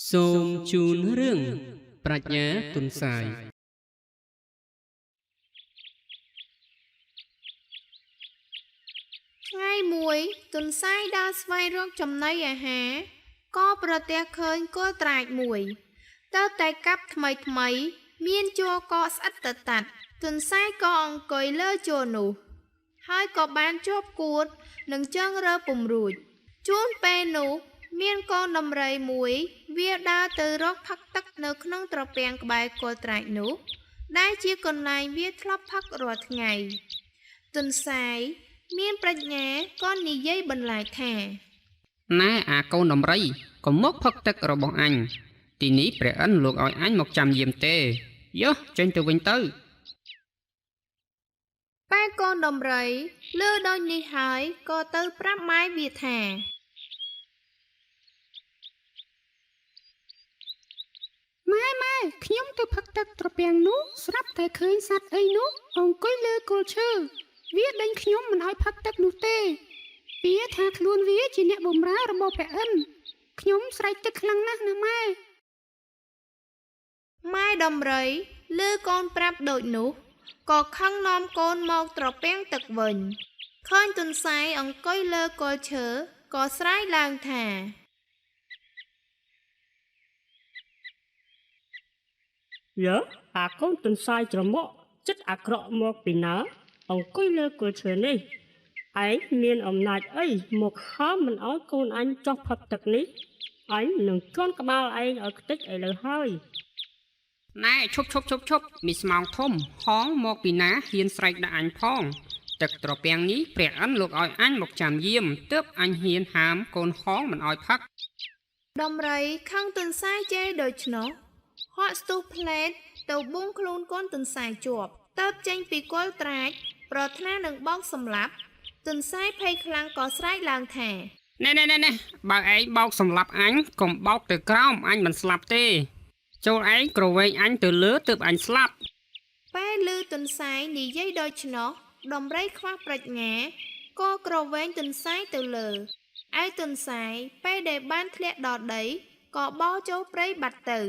សូមជូនរឿងប្រាជ្ញាទុនសាយថ្ងៃមួយទុនសាយដើរស្វែងរកចំណីអាហារក៏ប្រទះឃើញគោត្រាចមួយតើតែកាប់ថ្មីមានជួរកកស្អិតតតាត់ទុនសាយក៏អង្គុយលើជួរនោះហើយក៏បានជាប់គួតនឹងជើងរើពុំរួចជួនពេលនោះមានកូនដំរីមួយវាដើរទៅរកផឹកទឹកនៅក្នុងត្រពាំងក្បែរគល់ត្រាចនោះដែលជាកន្លែងវាធ្លាប់ផឹករាល់ថ្ងៃទុនសាយមានប្រាជ្ញាក៏និយាយបន្លាចថាណែអាកូនដំរីកុំមកផឹកទឹករបស់អញទីនេះព្រះឥន្ទលោកឲ្យអញមកចាំយាមទេយោចេញទៅវិញទៅប៉ែកូនដំរីលឺដូចនេះហើយក៏ទៅប្រាប់ម៉ែវាថាម៉ែខ្ញុំទៅផឹកទឹកត្រពាំងនោះស្រាប់តែឃើញសត្វអីនោះអង្គុយលើគល់ឈើវាដេញខ្ញុំមិនឲ្យផឹកទឹកនោះទេវាថាខ្លួនវាជាអ្នកបម្រើរបស់ព្រះឥន្ទខ្ញុំស្រែកទឹកខ្លាំងណាស់ណាម៉ែដំរីលឺកូនប្រាប់ដូចនោះក៏ខឹងនាំកូនមកត្រពាំងទឹកវិញឃើញទុនសាយអង្គុយលើគល់ឈើក៏ស្រែកឡើងថាយើអាកូនទុនសាយច្រមុកចិត្តអាក្រក់មកពីណាអង្គុយលើគល់ឈើនេះឯងមានអំណាចអីមកហើមមិនឲ្យកូនអញចុះផឹកទឹកនេះអញនឹងជន់ក្បាលឯងឲ្យខ្ទេចឥឡូវហើយណែឈប់មីស្មោងធំហងមកពីណាហ៊ានស្រែកដាក់អញផងទឹកត្រពាំងនេះព្រះឥន្ទលោកឲ្យអញមកចាំយាមទើបអញហ៊ានហាមកូនហងមិនឲ្យផឹកដំរីខឹងទុនសាយជេរដូច្នោះហក់ស្ទុះផ្លែតទៅបួងខ្លួនកូនទុនសាយជាប់តើបចេញពីគល់ត្រាចប្រាថ្នានឹងបោកសម្លាប់ទុនសាយភ័យខ្លាំងក៏ស្រែកឡើងថាណែបើឯងបោកសម្លាប់អញកុំបោកទៅក្រោមអញមិនស្លាប់ទេចូលឯងក្រវែងអញទៅលើទើបអញស្លាប់ពេលឮទុនសាយនិយាយដូច្នោះដំរីខ្វះប្រាជ្ញាក៏ក្រវែងទុនសាយទៅលើឯទុនសាយពេលដែលបានធ្លាក់ដល់ដីក៏បោចូលព្រៃបាត់ទៅ